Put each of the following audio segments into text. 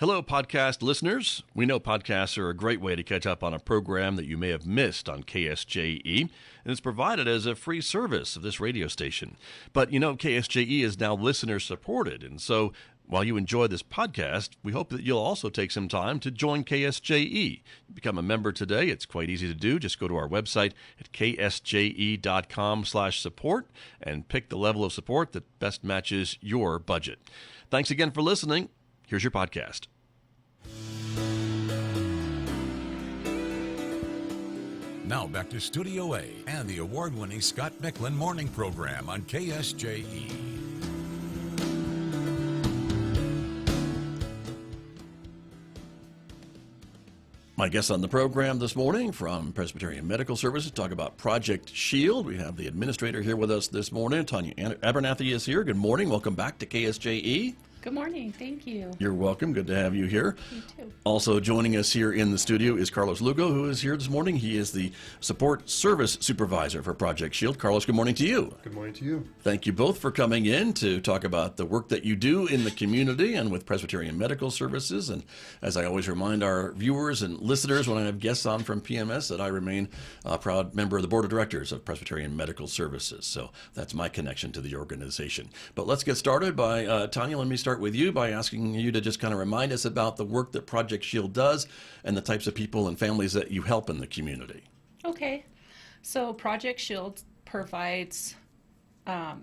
Hello, podcast listeners. We know podcasts are a great way to catch up on a program that you may have missed on KSJE, and it's provided as a free service of this radio station. But you know, KSJE is now listener-supported, and so while you enjoy this podcast, we hope that you'll also take some time to join KSJE. Become a member today. It's quite easy to do. Just go to our website at ksje.com/support and pick the level of support that best matches your budget. Thanks again for listening. Here's your podcast. Now back to Studio A and the award-winning Scott Michlin Morning Program on KSJE. My guests on the program this morning from Presbyterian Medical Services talk about Project Shield. We have the administrator here with us this morning. Tonya Abernathy is here. Good morning. Welcome back to KSJE. Good morning. Thank you. You're welcome. Good to have you here. You too. Also joining us here in the studio is Carlos Lugo, who is here this morning. He is the support service supervisor for Project Shield. Carlos, good morning to you. Good morning to you. Thank you both for coming in to talk about the work that you do in the community and with Presbyterian Medical Services. And as I always remind our viewers and listeners when I have guests on from PMS, that I remain a proud member of the board of directors of Presbyterian Medical Services. So that's my connection to the organization. But let's get started by, Tonya, let me start with you by asking you to just kind of remind us about the work that Project Shield does and the types of people and families that you help in the community. Okay. So Project Shield provides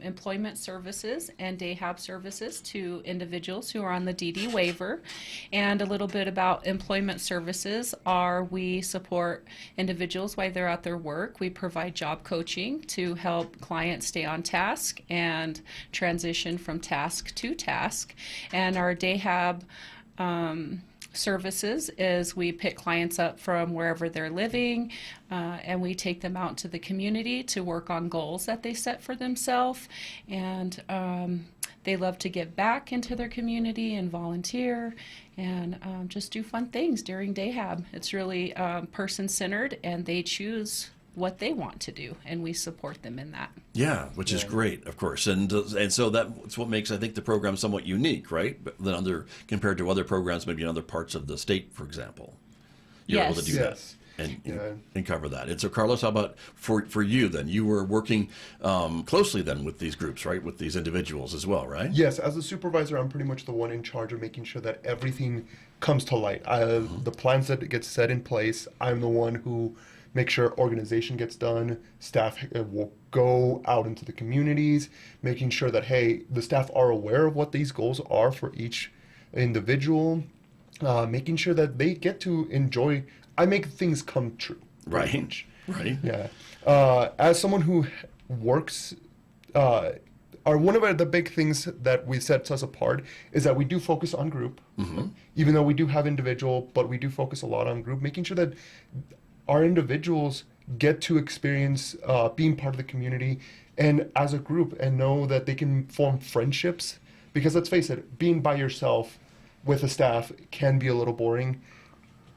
employment services and day hab services to individuals who are on the DD waiver. And a little bit about employment services are we support individuals while they're at their work. We provide job coaching to help clients stay on task and transition from task to task. And our day hab services is we pick clients up from wherever they're living and we take them out to the community to work on goals that they set for themselves, and they love to give back into their community and volunteer and just do fun things during day hab. It's really person-centered, and they choose what they want to do, and we support them in that. Yeah, which is great, of course, and so that's what makes, I think, the program somewhat unique, right? Compared to other programs, maybe in other parts of the state, for example. You're able to do that and cover that. And so, Carlos, how about for you then? You were working closely then with these groups, right? With these individuals as well, right? Yes, as a supervisor, I'm pretty much the one in charge of making sure that everything comes to light. The plans that get set in place, I'm the one who make sure organization gets done, staff will go out into the communities, making sure that, hey, the staff are aware of what these goals are for each individual, making sure that they get to enjoy, I make things come true. Right, right. Yeah. As someone who works, one of the big things that we sets us apart is that we do focus on group, even though we do have individual, but we do focus a lot on group, making sure that our individuals get to experience being part of the community and as a group, and know that they can form friendships. Because let's face it, being by yourself with a staff can be a little boring.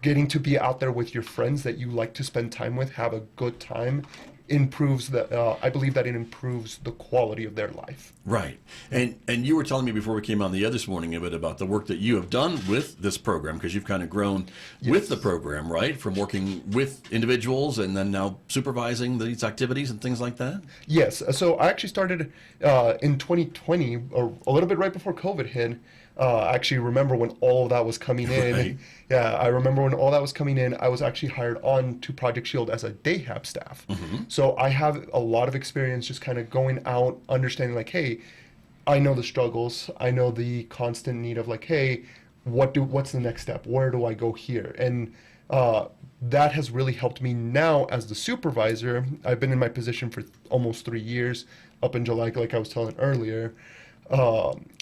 Getting to be out there with your friends that you like to spend time with, have a good time, improves I believe that it improves the quality of their life. Right. And you were telling me before we came on the air this morning a bit about the work that you have done with this program, because you've kind of grown with the program, right? From working with individuals and then now supervising these activities and things like that? Yes. So I actually started in 2020, or a little bit right before COVID hit. I actually remember when all of that was coming in. Right. Yeah, I remember when all that was coming in, I was actually hired on to Project Shield as a day hab staff. So I have a lot of experience just kind of going out, understanding like, hey, I know the struggles. I know the constant need of like, hey, what's the next step? Where do I go here? And that has really helped me now as the supervisor. I've been in my position for almost 3 years, up in July, like I was telling earlier.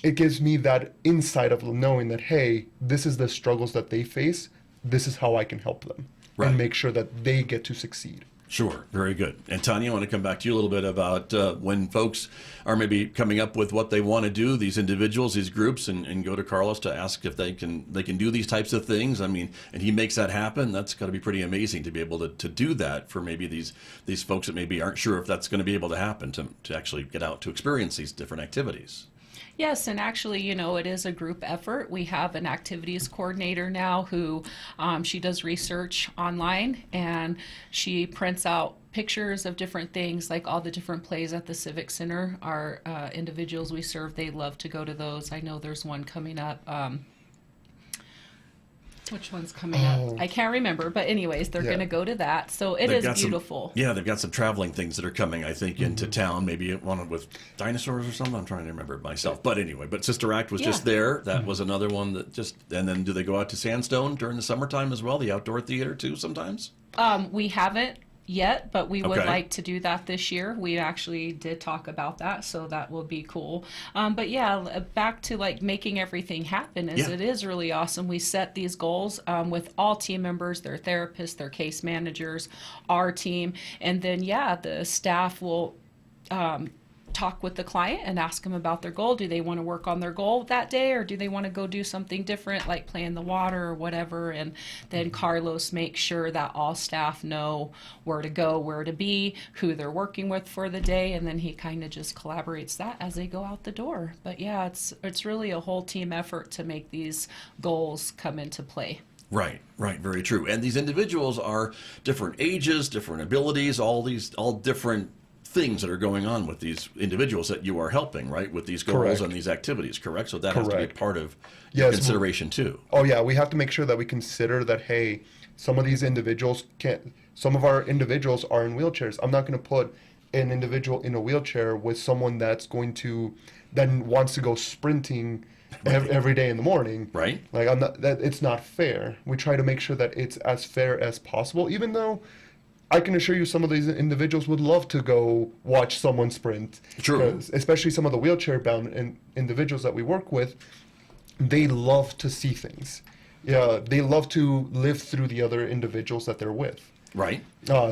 It gives me that insight of knowing that, hey, this is the struggles that they face. This is how I can help them and make sure that they get to succeed. Sure. Very good. And Tonya, I want to come back to you a little bit about when folks are maybe coming up with what they want to do, these individuals, these groups, and go to Carlos to ask if they can do these types of things. I mean, and he makes that happen. That's got to be pretty amazing to be able to do that for maybe these folks that maybe aren't sure if that's going to be able to happen, to actually get out to experience these different activities. Yes, and actually, it is a group effort. We have an activities coordinator now who she does research online and she prints out pictures of different things, like all the different plays at the Civic Center. Our individuals we serve, they love to go to those. I know there's one coming up. Which one's coming up? I can't remember, but anyways, they're going to go to that. So it They've is got beautiful. They've got some traveling things that are coming, I think, into town. Maybe one with dinosaurs or something. I'm trying to remember it myself. But anyway, Sister Act was just there. That was another one that and then do they go out to Sandstone during the summertime as well? The outdoor theater too sometimes? We haven't yet, but we would Okay. like to do that this year. We actually did talk about that, so that will be cool. But yeah, back to like making everything happen is Yeah. it is really awesome. We set these goals with all team members, their therapists, their case managers, our team, and then the staff will talk with the client and ask them about their goal. Do they want to work on their goal that day, or do they want to go do something different, like play in the water or whatever? And then Carlos makes sure that all staff know where to go, where to be, who they're working with for the day, and then he kind of just collaborates that as they go out the door. But yeah, it's really a whole team effort to make these goals come into play. Right, very true. And these individuals are different ages, different abilities, all different things that are going on with these individuals that you are helping, right, with these goals Correct. and these activities, correct? So that has to be Correct. part of Yes. consideration too. Oh yeah, we have to make sure that we consider that, hey, some of our individuals are in wheelchairs. I'm not going to put an individual in a wheelchair with someone that wants to go sprinting every day in the morning. Right. Like it's not fair. We try to make sure that it's as fair as possible, even though I can assure you some of these individuals would love to go watch someone sprint. True. Especially some of the wheelchair-bound individuals that we work with, they love to see things. Yeah, they love to live through the other individuals that they're with. Right.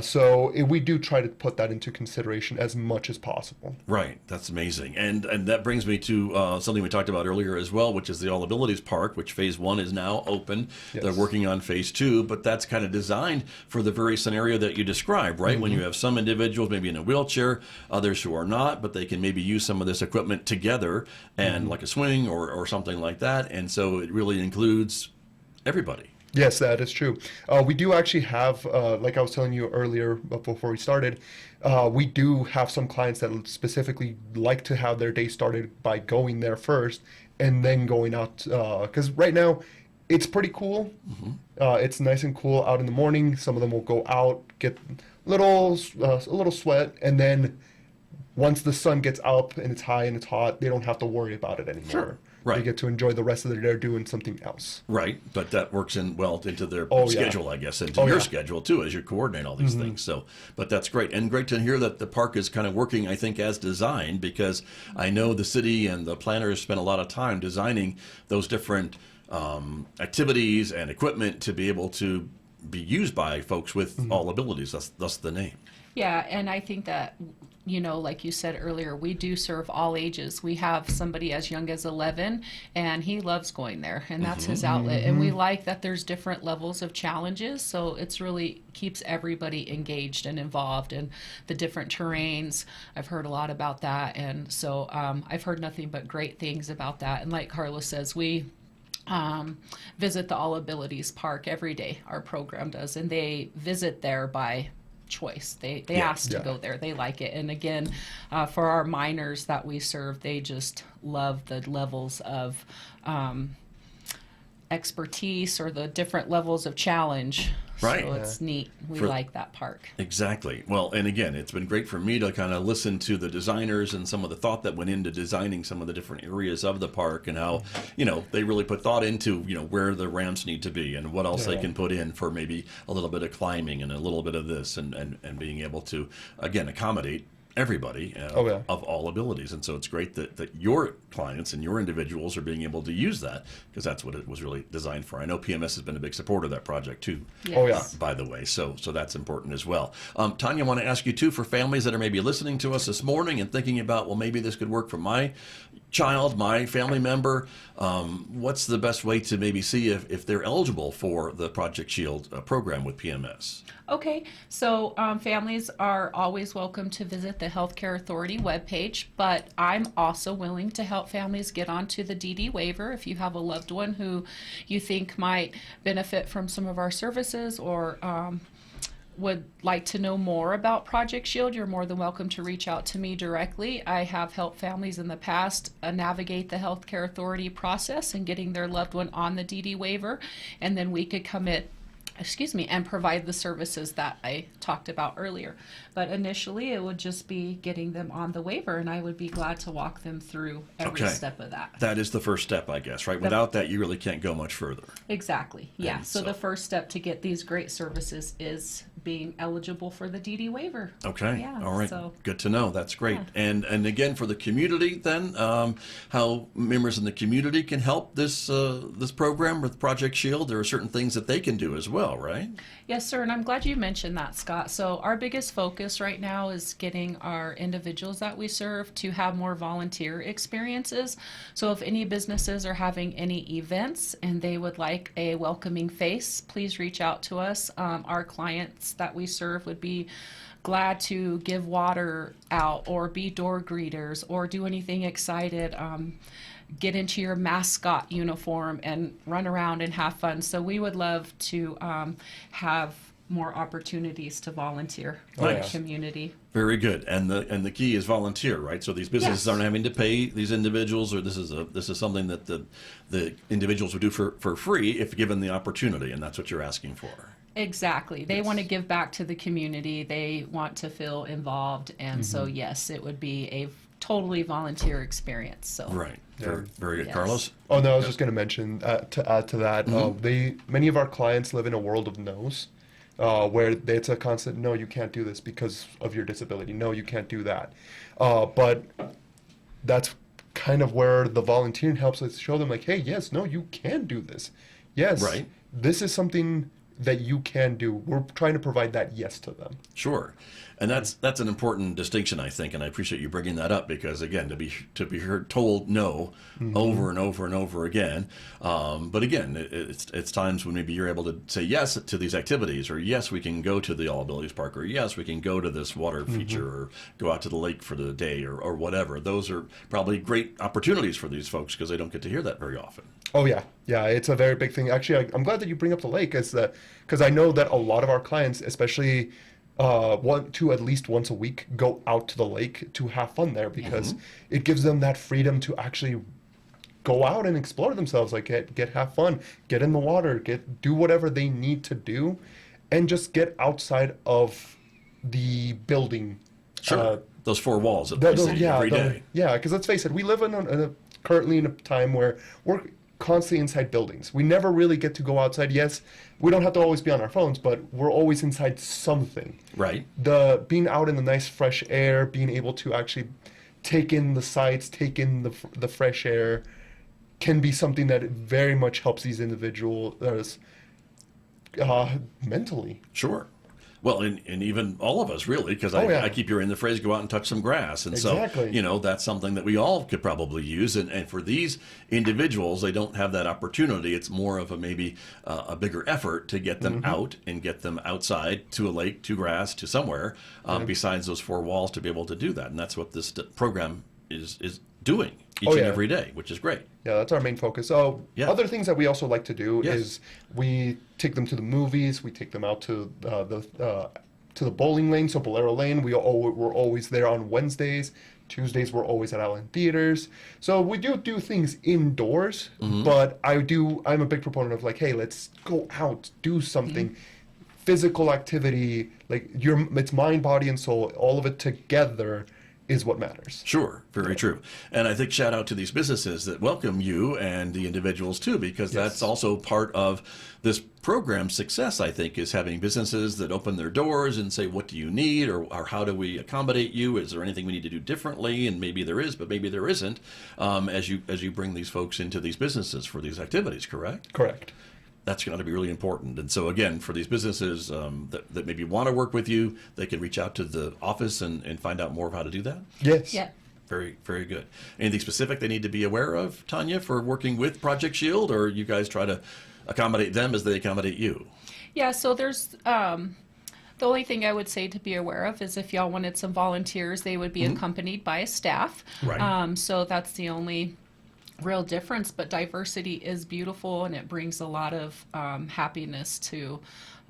So we do try to put that into consideration as much as possible. Right, that's amazing, and that brings me to something we talked about earlier as well, which is the All Abilities Park, which Phase 1 is now open. Yes. They're working on Phase 2, but that's kind of designed for the very scenario that you described, right? When you have some individuals maybe in a wheelchair, others who are not, but they can maybe use some of this equipment together, and like a swing or something like that, and so it really includes everybody. Yes, that is true. We do actually have, like I was telling you earlier before we started, we do have some clients that specifically like to have their day started by going there first and then going out. Because right now, it's pretty cool. It's nice and cool out in the morning. Some of them will go out, get a little sweat, and then once the sun gets up and it's high and it's hot, they don't have to worry about it anymore. Sure. Right. They get to enjoy the rest of their day doing something else. Right, but that works into their Oh, yeah. schedule, I guess, into Oh, your yeah. schedule too, as you coordinate all these things. So, but that's great, and great to hear that the park is kind of working, I think, as designed, because I know the city and the planners spent a lot of time designing those different activities and equipment to be able to be used by folks with all abilities. Thus the name. Yeah, and I think that, like you said earlier, we do serve all ages. We have somebody as young as 11, and he loves going there, and that's his outlet. And we like that there's different levels of challenges, so it's really keeps everybody engaged and involved in the different terrains. I've heard a lot about that, and so I've heard nothing but great things about that. And like Carlos says, we visit the All Abilities Park every day, our program does, and they visit there by choice. They ask to go there. They like it. And again, for our minors that we serve, they just love the levels of expertise or the different levels of challenge. Right. So it's neat. We For- like that park. Exactly. Well, and again, it's been great for me to kind of listen to the designers and some of the thought that went into designing some of the different areas of the park, and how, they really put thought into, where the ramps need to be and what else they can put in for maybe a little bit of climbing and a little bit of this, and being able to, again, accommodate everybody of all abilities. And so it's great that your clients and your individuals are being able to use that, because that's what it was really designed for. I know PMS has been a big supporter of that project too. Yes. Oh, yeah. By the way, so that's important as well. Tonya, I want to ask you too, for families that are maybe listening to us this morning and thinking about, well, maybe this could work for my child, my family member. What's the best way to maybe see if they're eligible for the Project Shield program with PMS? Okay, so families are always welcome to visit them. the Healthcare Authority webpage, but I'm also willing to help families get onto the DD waiver. If you have a loved one who you think might benefit from some of our services, or would like to know more about Project Shield, you're more than welcome to reach out to me directly. I have helped families in the past navigate the Healthcare Authority process and getting their loved one on the DD waiver, and then we could commit and provide the services that I talked about earlier. But initially, it would just be getting them on the waiver, and I would be glad to walk them through every step of that. That is the first step, I guess, right? Without that, you really can't go much further. Exactly, yeah. And So the first step to get these great services is being eligible for the DD waiver. Okay, Yeah, all right, so- good to know. That's great. Yeah. And again, for the community, then, how members in the community can help this this program with Project Shield. There are certain things that they can do as well, right? Yes, sir, and I'm glad you mentioned that, Scott. So our biggest focus right now is getting our individuals that we serve to have more volunteer experiences. So if any businesses are having any events and they would like a welcoming face, please reach out to us. Our clients that we serve would be glad to give water out or be door greeters or do anything excited. Get into your mascot uniform and run around and have fun. So we would love to have more opportunities to volunteer for the community. Very good. And the key is volunteer, right? So these businesses Yes. aren't having to pay these individuals, or this is something that the individuals would do for free if given the opportunity, and that's what you're asking for. Exactly. They want to give back to the community. They want to feel involved. And so, yes, it would be a totally volunteer experience. So Right. Very good. Yes. Carlos? Oh no, I was just going to mention to add to that. Many of our clients live in a world of no's, where it's a constant no, you can't do this because of your disability. No, you can't do that. But that's kind of where the volunteering helps us show them, like, hey, yes, no, you can do this. Yes, Right. This is something that you can do. We're trying to provide that yes to them. Sure, and that's an important distinction, I think, and I appreciate you bringing that up, because again, to be heard told no over and over and over again, but again, it's times when maybe you're able to say yes to these activities, or yes, we can go to the All Abilities Park, or yes, we can go to this water feature, or go out to the lake for the day, or whatever. Those are probably great opportunities for these folks because they don't get to hear that very often. Oh yeah, it's a very big thing. Actually, I'm glad that you bring up the lake, because I know that a lot of our clients, especially want to at least once a week go out to the lake to have fun there, because it gives them that freedom to actually go out and explore themselves, like have fun, get in the water, do whatever they need to do, and just get outside of the building. Sure, those four walls that they see every day. Yeah, because let's face it, we live currently in a time where we're constantly inside buildings. We never really get to go outside. Yes, we don't have to always be on our phones, but we're always inside something. Right. Being out in the nice fresh air, being able to actually take in the sights, take in the fresh air, can be something that very much helps these individuals mentally. Sure. Well, and even all of us, really, because I keep hearing the phrase, go out and touch some grass. And Exactly. so, that's something that we all could probably use. And for these individuals, they don't have that opportunity. It's more of maybe a bigger effort to get them out and get them outside to a lake, to grass, to somewhere besides those four walls to be able to do that. And that's what this program is doing each and every day, which is great. Yeah, that's our main focus. So other things that we also like to do is we take them to the movies. We take them out to the bowling lane, so Bolero Lane. We're always there on Wednesdays. Tuesdays we're always at Allen Theaters. So we do things indoors, but I'm a big proponent of, like, hey, let's go out, do something. Physical activity, like it's mind, body, and soul, all of it together is what matters. Sure, very true. And I think shout out to these businesses that welcome you and the individuals too, because that's also part of this program's success, I think, is having businesses that open their doors and say, what do you need, or how do we accommodate you? Is there anything we need to do differently? And maybe there is, but maybe there isn't, as you bring these folks into these businesses for these activities, correct? Correct. That's going to be really important. And so again, for these businesses that maybe want to work with you, they can reach out to the office and find out more of how to do that? Yes. Yeah. Very, very good. Anything specific they need to be aware of, Tonya, for working with Project Shield, or you guys try to accommodate them as they accommodate you? Yeah, so there's The only thing I would say to be aware of is if y'all wanted some volunteers, they would be accompanied by a staff. Right. So that's the only real difference. But diversity is beautiful, and it brings a lot of happiness to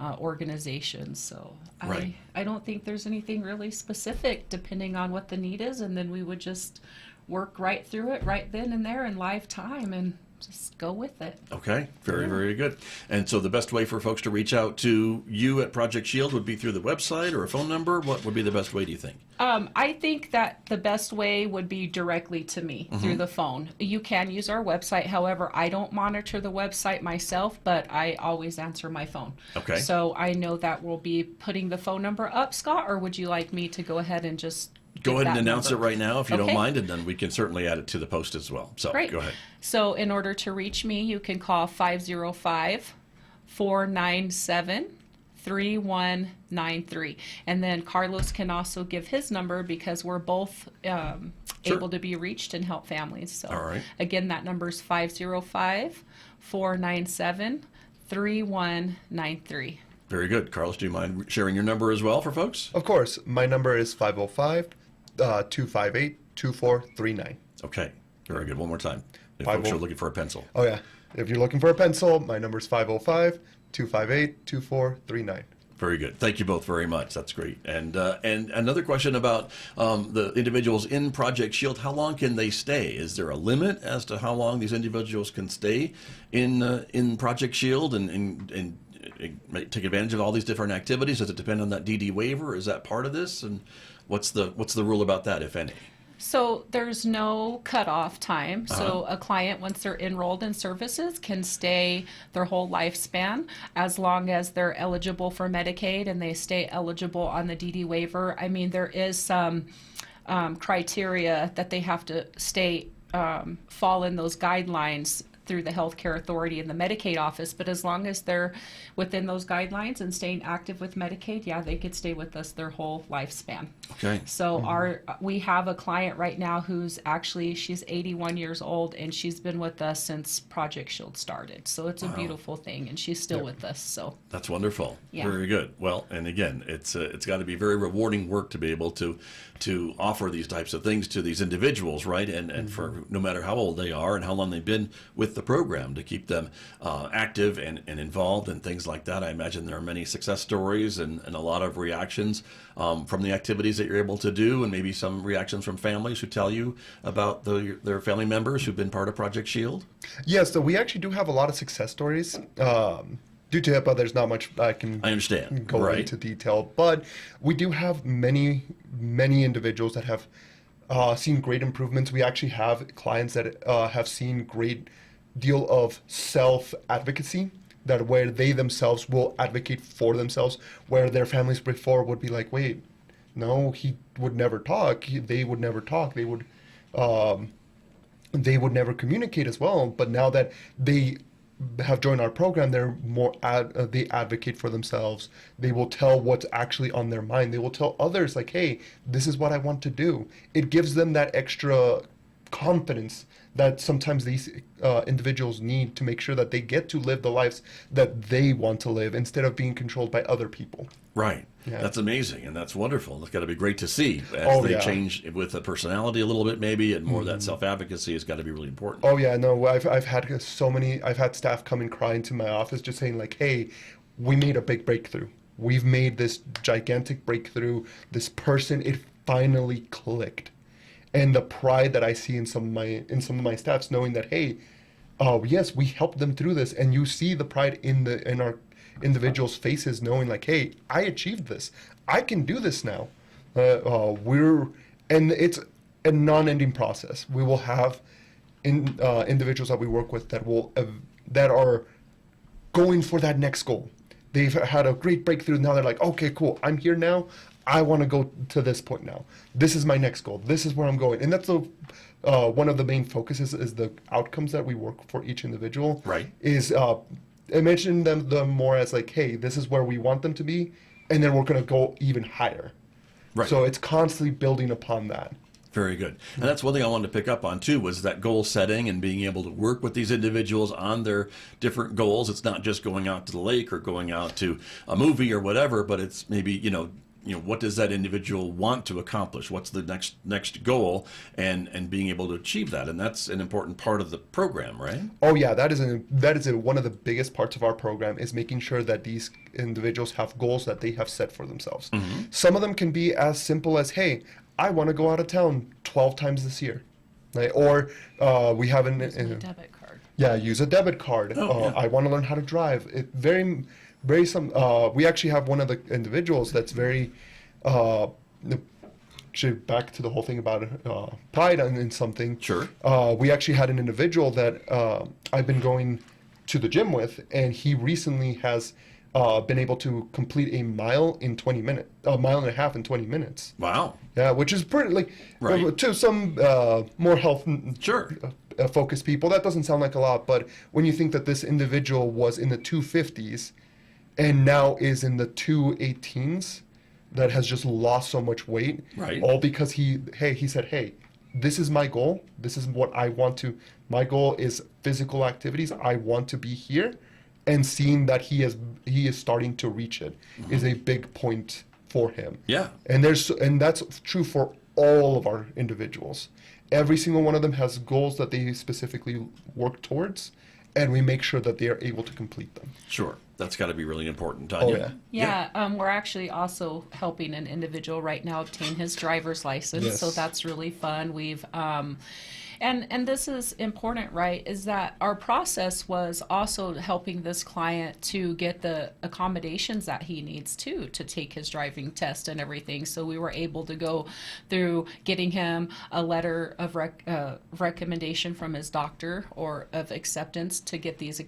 organizations. So Right. I don't think there's anything really specific depending on what the need is, and then we would just work right through it right then and there in live time and just go with it. Okay, very, very good. And so the best way for folks to reach out to you at Project Shield would be through the website or a phone number? What would be the best way, do you think? I think that the best way would be directly to me through the phone. You can use our website. However, I don't monitor the website myself, but I always answer my phone. Okay. So I know that we'll be putting the phone number up, Scott, or would you like me to go ahead and just Go give ahead and that announce number? it right now if you don't Okay. mind, and then we can certainly add it to the post as well. So Great. go ahead. So in order to reach me, you can call 505-497-3193. And then Carlos can also give his number because we're both Sure. able to be reached and help families. So All right. again, that number is 505-497-3193. Very good. Carlos, do you mind sharing your number as well for folks? Of course, my number is 505-258-2439. Okay, very good. One more time. If 50 folks are looking for a pencil. Oh, yeah. If you're looking for a pencil, my number is 505-258-2439. Very good. Thank you both very much. That's great. And another question about the individuals in Project Shield. How long can they stay? Is there a limit as to how long these individuals can stay in Project Shield and take advantage of all these different activities? Does it depend on that DD waiver? Is that part of this? And what's the rule about that, if any? So there's no cutoff time. So a client, once they're enrolled in services, can stay their whole lifespan as long as they're eligible for Medicaid and they stay eligible on the DD waiver. I mean, there is some criteria that they have to stay, fall in those guidelines through the Healthcare Authority and the Medicaid office, but as long as they're within those guidelines and staying active with Medicaid, yeah, they could stay with us their whole lifespan. Okay. So we have a client right now who's actually, she's 81 years old and she's been with us since Project Shield started. So it's a beautiful thing, and she's still with us. So That's wonderful. Yeah. Very good. Well, and again, it's got to be very rewarding work to be able to offer these types of things to these individuals, right? And for no matter how old they are and how long they've been with the program, to keep them active and involved and things like that. I imagine there are many success stories and a lot of reactions from the activities that you're able to do, and maybe some reactions from families who tell you about their family members who've been part of Project Shield. Yes, so we actually do have a lot of success stories. Due to HIPAA, there's not much I understand. go Right. into detail, but we do have many individuals that have seen great improvements. We actually have clients that have seen great deal of self-advocacy, that where they themselves will advocate for themselves, where their families before would be like, wait, no, he would never talk. They would never talk. They would never communicate as well. But now that they have joined our program, they're more they advocate for themselves. They will tell what's actually on their mind. They will tell others like, hey, this is what I want to do. It gives them that extra confidence that sometimes these individuals need to make sure that they get to live the lives that they want to live instead of being controlled by other people. Right. Yeah. That's amazing, and that's wonderful. It's got to be great to see as they yeah. change with the personality a little bit, maybe, and more of that self-advocacy has got to be really important. Oh yeah, no, I've had I've had staff come and cry into my office just saying like, hey, we made a big breakthrough. We've made this gigantic breakthrough. This person, it finally clicked. And the pride that I see in some of my staffs, knowing that, hey, yes, we helped them through this, and you see the pride in our individuals' faces, knowing like, hey, I achieved this. I can do this now. And it's a non-ending process. We will have individuals that we work with that are going for that next goal. They've had a great breakthrough. Now they're like, okay, cool. I'm here now. I want to go to this point now. This is my next goal. This is where I'm going. And that's one of the main focuses is the outcomes that we work for each individual. Right. Is imagine them more as like, hey, this is where we want them to be, and then we're going to go even higher. Right. So it's constantly building upon that. Very good. And that's one thing I wanted to pick up on too, was that goal setting and being able to work with these individuals on their different goals. It's not just going out to the lake or going out to a movie or whatever, but it's maybe, what does that individual want to accomplish? What's the next goal, and being able to achieve that? And that's an important part of the program, right? Oh yeah, that is one of the biggest parts of our program, is making sure that these individuals have goals that they have set for themselves. Some of them can be as simple as, hey, I want to go out of town 12 times this year, right? Or we have A debit card. use a debit card. Oh, yeah. I want to learn how to drive. We actually have one of the individuals that's very, actually back to the whole thing about pride in something. Sure. We actually had an individual that I've been going to the gym with, and he recently has been able to complete a mile and a half in 20 minutes. Wow. Yeah, which is pretty, Right. to some more health Sure. focused people, that doesn't sound like a lot, but when you think that this individual was in the 250s and now is in the 218s, that has just lost so much weight, Right. all because he said, hey, this is my goal, this is what I want to, my goal is physical activities, I want to be here, and seeing that he is starting to reach it is a big point for him. Yeah. And that's true for all of our individuals. Every single one of them has goals that they specifically work towards, and we make sure that they are able to complete them. Sure. That's got to be really important, Oh Tonya. yeah. Yeah, we're actually also helping an individual right now obtain his driver's license, Yes. so that's really fun. We've and this is important, right? Is that our process was also helping this client to get the accommodations that he needs to take his driving test and everything. So we were able to go through getting him a letter of recommendation from his doctor or of acceptance to get these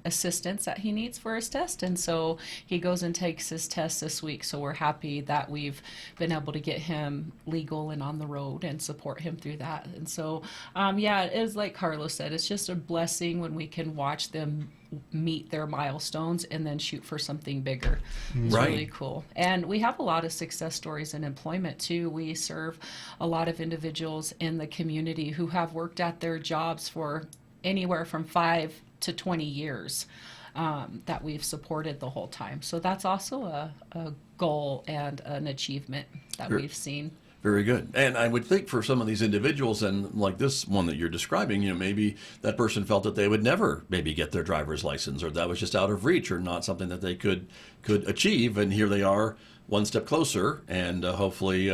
assistance that he needs for his test, and so he goes and takes his test this week. So we're happy that we've been able to get him legal and on the road and support him through that. And so it is like Carlos said, it's just a blessing when we can watch them meet their milestones and then shoot for something bigger. It's Right. really cool. And we have a lot of success stories in employment too. We serve a lot of individuals in the community who have worked at their jobs for anywhere from 5 to 20 years that we've supported the whole time. So that's also a goal and an achievement that Sure. we've seen. Very good. And I would think for some of these individuals, and like this one that you're describing, maybe that person felt that they would never maybe get their driver's license, or that was just out of reach, or not something that they could achieve. And here they are, one step closer, and hopefully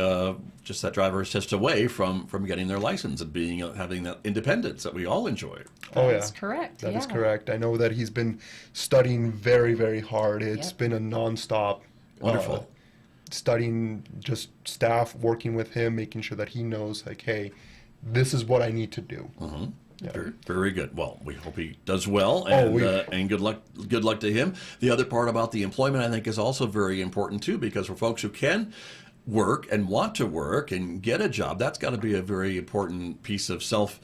just that driver's test away from getting their license and having that independence that we all enjoy. Oh yeah. That's correct. That is yeah. correct. I know that he's been studying very, very hard. It's Yep. been a nonstop. Wonderful. Studying, just staff working with him, making sure that he knows, like, hey, this is what I need to do. Yeah. Very, very good. Well, we hope he does well, Oh, and good luck. Good luck to him. The other part about the employment, I think, is also very important too, because for folks who can work and want to work and get a job, that's got to be a very important piece of self.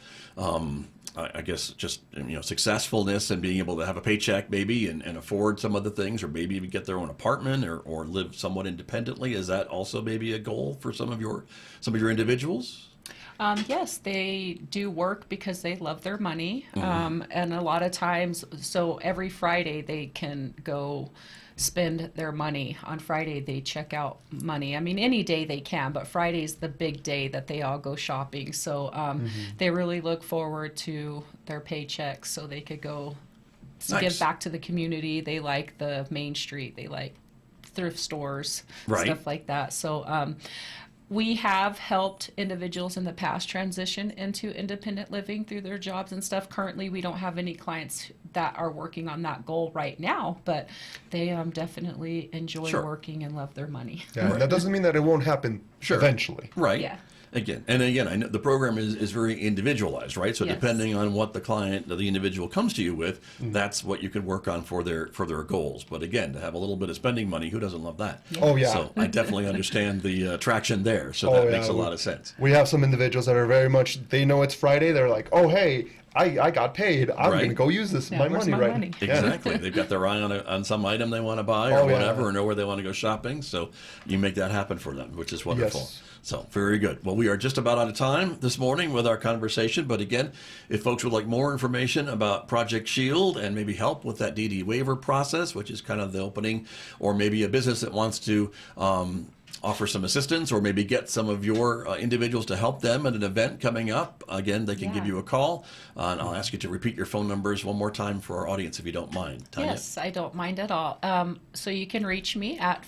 I guess just successfulness and being able to have a paycheck maybe and afford some of the things, or maybe even get their own apartment or live somewhat independently. Is that also maybe a goal for some of your individuals? Yes, they do work because they love their money. And a lot of times, so every Friday they can go spend their money. On Friday they check out money. I mean, any day they can, but Friday's the big day that they all go shopping. So they really look forward to their paychecks so they could go Nice. give back to the community. They like the Main Street. They like thrift stores, Right. stuff like that. So we have helped individuals in the past transition into independent living through their jobs and stuff. Currently, we don't have any clients that are working on that goal right now, but they definitely enjoy Sure. working and love their money. Yeah, that doesn't mean that it won't happen Sure. eventually. Right. Yeah. Again, I know the program is very individualized, right? So Yes. depending on what the client, the individual comes to you with, that's what you can work on for their goals. But again, to have a little bit of spending money, who doesn't love that? Oh yeah. So I definitely understand the traction there. So Oh, that yeah. makes a lot of sense. We have some individuals that are very much, they know it's Friday. They're like, oh, hey, I got paid. I'm Right. going to go use this Yeah, my where's money my right. money? Yeah. Exactly. They've got their eye on some item they want to buy or Oh, yeah. whatever, or know where they want to go shopping. So you make that happen for them, which is wonderful. Yes. So very good. Well, we are just about out of time this morning with our conversation. But again, if folks would like more information about Project Shield and maybe help with that DD waiver process, which is kind of the opening, or maybe a business that wants to offer some assistance or maybe get some of your individuals to help them at an event coming up, again, they can give Yeah. you a call. And I'll ask you to repeat your phone numbers one more time for our audience if you don't mind. Tonya? Yes, I don't mind at all. So you can reach me at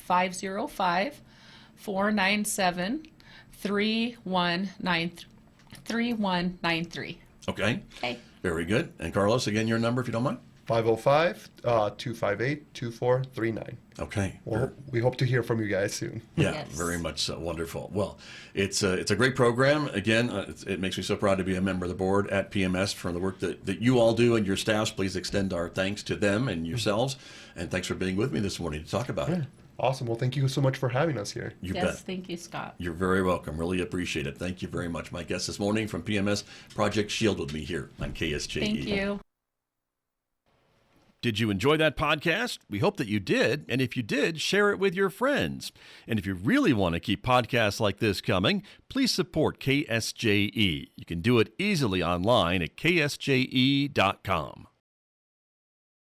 505-497-3193. Okay. Okay. Very good. And Carlos, again, your number if you don't mind. 505-258-2439. Okay. Well, we hope to hear from you guys soon. Yeah, Yes. very much so. Wonderful. Well, it's a great program. Again, it makes me so proud to be a member of the board at PMS for the work that you all do and your staffs. Please extend our thanks to them and yourselves. And thanks for being with me this morning to talk about it. Awesome. Well, thank you so much for having us here. You Yes, bet. thank you, Scott. You're very welcome. Really appreciate it. Thank you very much. My guest this morning from PMS, Project Shield, with me here on KSJE. Thank you. Did you enjoy that podcast? We hope that you did. And if you did, share it with your friends. And if you really want to keep podcasts like this coming, please support KSJE. You can do it easily online at ksje.com.